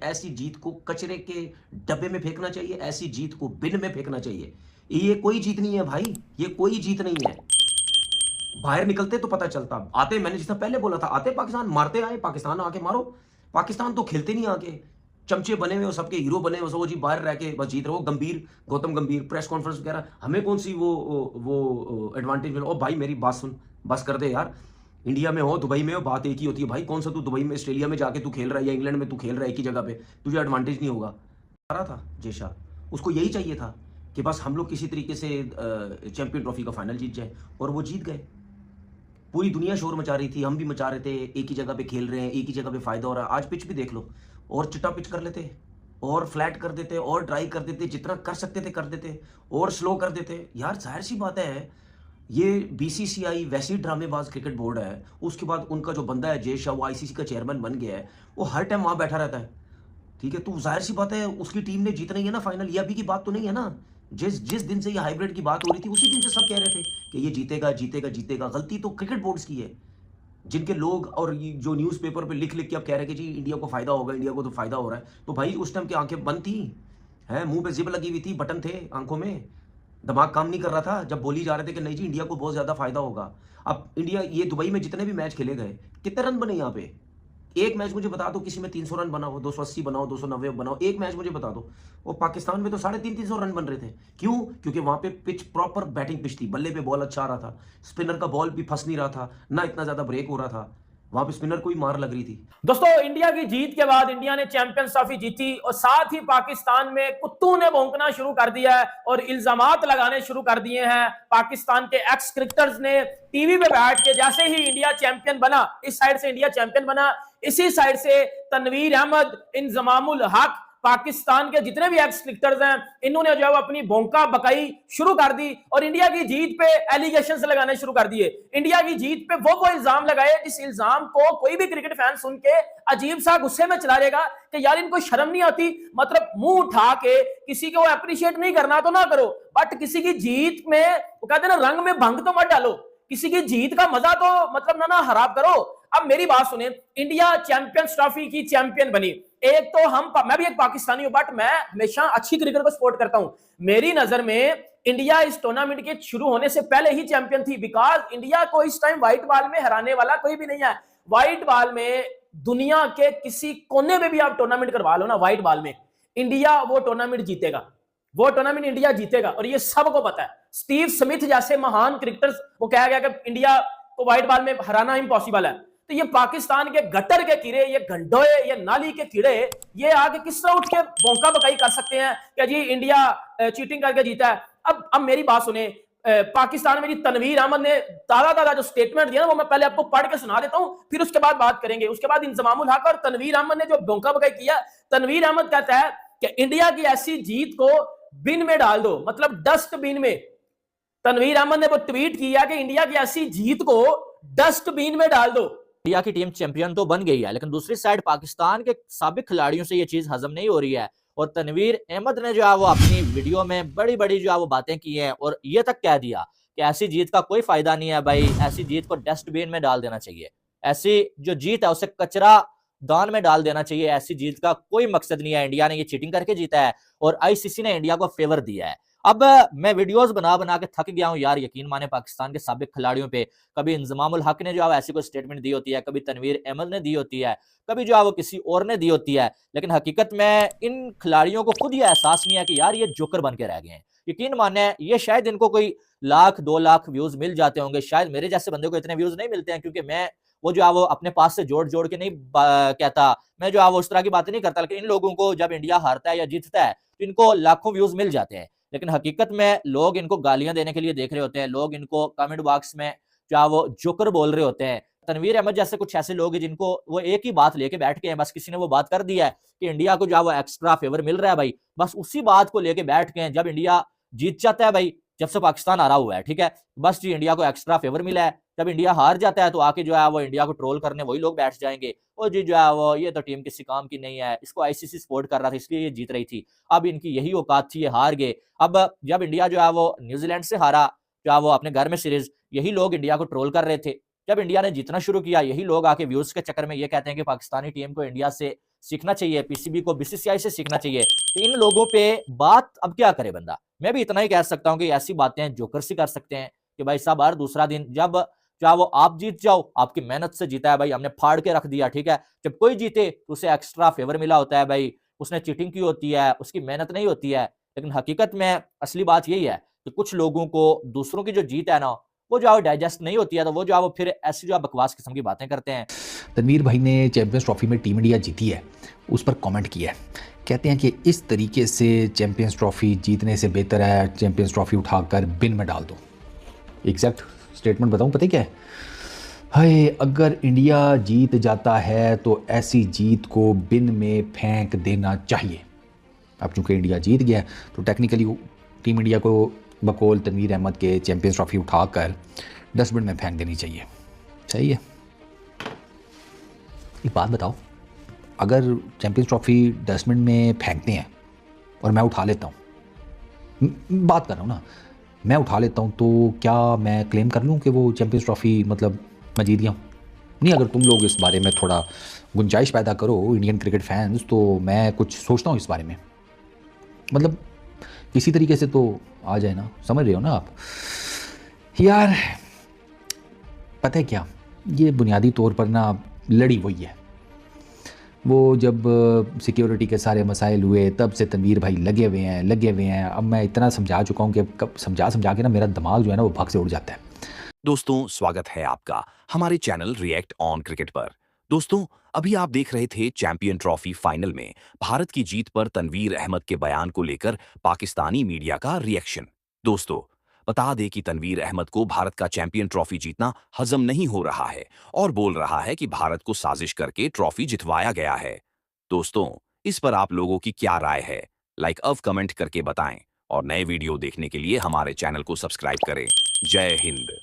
ऐसी जीत को कचरे के डब्बे में फेंकना चाहिए, ऐसी जीत को बिन में फेंकना चाहिए। ये कोई जीत नहीं है भाई, ये कोई जीत नहीं है। बाहर निकलते तो पता चलता। आते, मैंने जितना पहले बोला था, आते पाकिस्तान मारते आए, पाकिस्तान आके मारो। पाकिस्तान तो खेलते नहीं आके, चमचे बने हुए, सबके हीरो बने हुए, वो जी बाहर रह के बस जीत रहे हो। गंभीर, गौतम गंभीर प्रेस कॉन्फ्रेंस वगैरह, हमें कौन सी वो एडवांटेज मिला। ओ भाई मेरी बात सुन, बस कर दे यार। इंडिया में हो, दुबई में हो, बात एक ही होती है भाई। कौन सा तू दुबई में, ऑस्ट्रेलिया में जाके तू खेल रहा है या इंग्लैंड में तू खेल रहा है, एक ही जगह पे, तुझे एडवांटेज नहीं होगा। आ रहा था जेशा, उसको यही चाहिए था कि बस हम लोग किसी तरीके से चैंपियन ट्रॉफी का फाइनल जीत जाए, और वो जीत गए। पूरी दुनिया शोर मचा रही थी, हम भी मचा रहे थे, एक ही जगह पे खेल रहे हैं, एक ही जगह पे फायदा हो रहा है। आज पिच भी देख लो, और चिट्टा पिच कर लेते, और फ्लैट कर देते, और ड्राई कर देते, जितना कर सकते थे कर देते, और स्लो कर देते। यार जाहिर सी बात है, ये बीसीसीआई वैसी ड्रामेबाज क्रिकेट बोर्ड है। उसके बाद उनका जो बंदा है जय शाह, वो आईसीसी का चेयरमैन बन गया है, वो हर टाइम वहां बैठा रहता है। ठीक है, तो जाहिर सी बात है उसकी टीम ने जीतना ही है ना फाइनल। ये अभी की बात तो नहीं है ना। जिस जिस दिन से ये हाइब्रिड की बात हो रही थी, उसी दिन से सब कह रहे थे कि ये जीतेगा जीतेगा जीतेगा। गलती तो क्रिकेट बोर्ड्स की है, जिनके लोग और ये जो न्यूज़पेपर पे लिख लिख के अब कह रहे हैं कि जी इंडिया को फायदा होगा, इंडिया को तो फायदा हो रहा है। तो भाई उस टाइम की आंखें बंद थी, है, मुंह पे जिप लगी हुई थी, बटन थे आंखों में, दिमाग काम नहीं कर रहा था जब बोली जा रहे थे कि नहीं जी इंडिया को बहुत ज्यादा फायदा होगा। अब इंडिया, ये दुबई में जितने भी मैच खेले गए, कितने रन बने यहाँ पे? एक मैच मुझे बता दो किसी में 300 रन बना हो, 280 बनाओ, 290 बनाओ, एक मैच मुझे बता दो। और पाकिस्तान में तो 350 रन बन रहे थे। क्यों? क्योंकि वहां पे पिच प्रॉपर बैटिंग पिच थी, बल्ले पे बॉल अच्छा आ रहा था, स्पिनर का बॉल भी फंस नहीं रहा था, ना इतना ज्यादा ब्रेक हो रहा था, वहां पे स्पिनर को ही मार लग रही थी। दोस्तों, इंडिया की जीत के बाद इंडिया ने चैंपियंस ट्रॉफी जीती और साथ ही पाकिस्तान में कुत्तों ने भौंकना शुरू कर दिया है और इल्जामात लगाने शुरू कर दिए हैं। पाकिस्तान के एक्स क्रिकेटर्स ने टीवी पे बैठ के, जैसे ही इंडिया चैंपियन बना, इस साइड से इंडिया चैंपियन बना, इसी साइड से तनवीर अहमद, इंजमामुल हक, पाकिस्तान के जितने भी एक्स क्रिकेटर्स हैं, इन्होंने जो है अपनी भौंका बकाई शुरू कर दी और इंडिया की जीत पे एलिगेशंस लगाने शुरू कर दिए। इंडिया की जीत पे वो इल्जाम लगाए जिस इल्जाम को कोई भी क्रिकेट फैन सुन के अजीब सा गुस्से में चला जाएगा कि यार इनको शर्म नहीं आती। मतलब मुंह उठा के किसी को अप्रिशिएट नहीं करना तो ना करो, बट किसी की जीत में, वो कहते हैं ना, रंग में भंग तो मत डालो। किसी की जीत का मजा तो मतलब ना हराम करो। अब मेरी बात सुने, इंडिया चैंपियंस ट्रॉफी की चैंपियन बनी। एक तो मैं भी एक पाकिस्तानी हूं, बट मैं हमेशा अच्छी क्रिकेट को सपोर्ट करता हूं। मेरी नजर में इंडिया इस टूर्नामेंट के शुरू होने से पहले ही चैंपियन थी, बिकॉज इंडिया को इस टाइम व्हाइट बॉल में हराने वाला कोई भी नहीं है। व्हाइट बॉल में दुनिया के किसी कोने में भी आप टूर्नामेंट करवा लो ना, व्हाइट बॉल में इंडिया वो टूर्नामेंट जीतेगा, वो टूर्नामेंट इंडिया जीतेगा, और ये सबको पता है। स्टीव स्मिथ जैसे महान क्रिकेटर्स, वो कहा गया कि इंडिया को व्हाइट बॉल में हराना इम्पॉसिबल है। तो ये पाकिस्तान के गटर के कीड़े, ये गंडोए, ये नाली के कीड़े, ये आगे किस तरह उठ के भौंका बकाई कर सकते हैं कि जी इंडिया चीटिंग करके जीता है। अब मेरी बात सुने, पाकिस्तान में जी तनवीर अहमद ने ताजा जो स्टेटमेंट दिया ना, वो मैं पहले आपको पढ़ के सुना देता हूं, फिर उसके बाद बात करेंगे। उसके बाद इंजमामुल हक और तनवीर अहमद ने जो भौंका बकाई किया, तनवीर अहमद कहता है कि इंडिया की ऐसी जीत को बिन में डाल दो, मतलब डस्टबिन में। तनवीर अहमद ने वो ट्वीट किया कि इंडिया की ऐसी जीत को डस्टबिन में डाल दो। इंडिया की टीम चैंपियन तो बन गई है, लेकिन दूसरी साइड पाकिस्तान के साबिक खिलाड़ियों से ये चीज हजम नहीं हो रही है। और तनवीर अहमद ने जो है वो अपनी वीडियो में बड़ी बड़ी जो है वो बातें की हैं और ये तक कह दिया कि ऐसी जीत का कोई फायदा नहीं है भाई, ऐसी जीत को डस्टबिन में डाल देना चाहिए, ऐसी जो जीत है उसे कचरा दान में डाल देना चाहिए, ऐसी जीत का कोई मकसद नहीं है। इंडिया ने ये चीटिंग करके जीता है और आईसीसी ने इंडिया को फेवर दिया है। अब मैं वीडियोस बना बना के थक गया हूं यार, यकीन माने पाकिस्तान के साबिक खिलाड़ियों पे। कभी इंजमामुल हक ने जो है ऐसी कोई स्टेटमेंट दी होती है, कभी तनवीर अहमद ने दी होती है, कभी जो है वो किसी और ने दी होती है, लेकिन हकीकत में इन खिलाड़ियों को खुद ये एहसास नहीं है कि यार ये जोकर बन के रह गए हैं। यकीन माने ये शायद इनको कोई 1,00,000-2,00,000 व्यूज मिल जाते होंगे, शायद मेरे जैसे बंदे को इतने व्यूज नहीं मिलते हैं, क्योंकि मैं वो जो है वो अपने पास से जोड़ जोड़ के नहीं कहता, मैं जो है वो उस तरह की बातें नहीं करता। लेकिन इन लोगों को जब इंडिया हारता है या जीतता है तो इनको लाखों व्यूज मिल जाते हैं, लेकिन हकीकत में लोग इनको गालियां देने के लिए देख रहे होते हैं, लोग इनको कमेंट बॉक्स में जो है वो जोकर बोल रहे होते हैं। तनवीर अहमद जैसे कुछ ऐसे लोग हैं जिनको वो एक ही बात लेके बैठ के हैं, बस किसी ने वो बात कर दिया है कि इंडिया को जो है वो एक्स्ट्रा फेवर मिल रहा है भाई, बस उसी बात को लेके बैठ के हैं। जब इंडिया जीत जाता है भाई, जब से पाकिस्तान हारा हुआ है, ठीक है, बस जी इंडिया को एक्स्ट्रा फेवर मिला है। जब इंडिया हार जाता है तो आके जो है वो इंडिया को ट्रोल करने वही लोग बैठ जाएंगे, और जी जो है वो ये तो टीम किसी काम की नहीं है, इसको आईसीसी सपोर्ट कर रहा था इसलिए ये जीत रही थी, अब इनकी यही औकात थी, ये हार गए। अब जब इंडिया जो है वो न्यूजीलैंड से हारा, जो है वो अपने घर में सीरीज, यही लोग इंडिया को ट्रोल कर रहे थे। जब इंडिया ने जीतना शुरू किया, यही लोग आके व्यूज के चक्कर में ये कहते हैं कि पाकिस्तानी टीम को इंडिया से सीखना चाहिए, पीसीबी को बीसीसीआई से सीखना चाहिए। तो इन लोगों पे बात अब क्या करे बंदा। मैं भी इतना ही कह सकता हूं कि ऐसी बातें जोकर से कर सकते हैं कि भाई साहब हर दूसरा दिन जब चाहे वो आप जीत जाओ, आपकी मेहनत से जीता है भाई, हमने फाड़ के रख दिया, ठीक है। जब कोई जीते तो उसे एक्स्ट्रा फेवर मिला होता है भाई, उसने चीटिंग की होती है, उसकी मेहनत नहीं होती है। लेकिन हकीकत में असली बात यही है कि कुछ लोगों को दूसरों की जो जीत है ना, वो जो डाइजेस्ट नहीं होती है, तो वो जो फिर ऐसी जो बकवास किस्म की बातें करते हैं। तनवीर भाई ने चैंपियंस ट्रॉफी में टीम इंडिया जीती है, उस पर कमेंट किया है। कहते हैं कि इस तरीके से चैंपियंस ट्रॉफी जीतने से बेहतर है चैंपियंस ट्रॉफी उठाकर बिन में डाल दो। एग्जैक्ट स्टेटमेंट बताऊं, पता है क्या है? हाय, अगर इंडिया जीत जाता है तो ऐसी जीत को बिन में फेंक देना चाहिए। अब चूंकि इंडिया जीत गया तो टेक्निकली टीम इंडिया को बकौल तनवीर अहमद के चैंपियंस ट्रॉफी उठाकर डस्टबिन में फेंक देनी चाहिए। सही है। एक बात बताओ, अगर चैंपियंस ट्रॉफी डस्टबिन में फेंकते हैं और मैं उठा लेता हूँ, बात कर रहा हूँ ना, मैं उठा लेता हूँ, तो क्या मैं क्लेम कर लूँ कि वो चैंपियंस ट्रॉफी मतलब मैं जीत गया हूँ? नहीं, अगर तुम लोग इस बारे में थोड़ा गुंजाइश पैदा करो इंडियन क्रिकेट फैंस, तो मैं कुछ सोचता हूँ इस बारे में। मतलब किसी तरीके से तो आ जाए ना, समझ रहे हो ना आप यार। पता है क्या, ये बुनियादी तौर पर ना लड़ी वही है। वो जब सिक्योरिटी के सारे मसाइल हुए तब से तनवीर भाई लगे हुए हैं। अब मैं इतना समझा चुका हूँ कि कब समझा के ना मेरा दिमाग जो है ना वो भग से उड़ जाता है। दोस्तों, स्वागत है आपका हमारे चैनल रिएक्ट ऑन क्रिकेट पर। दोस्तों, अभी आप देख रहे थे चैंपियन ट्रॉफी फाइनल में भारत की जीत पर तनवीर अहमद के बयान को लेकर पाकिस्तानी मीडिया का रिएक्शन। दोस्तों, बता दें कि तनवीर अहमद को भारत का चैंपियन ट्रॉफी जीतना हजम नहीं हो रहा है और बोल रहा है कि भारत को साजिश करके ट्रॉफी जितवाया गया है। दोस्तों, इस पर आप लोगों की क्या राय है? लाइक अब कमेंट करके बताएं और नए वीडियो देखने के लिए हमारे चैनल को सब्सक्राइब करें। जय हिंद।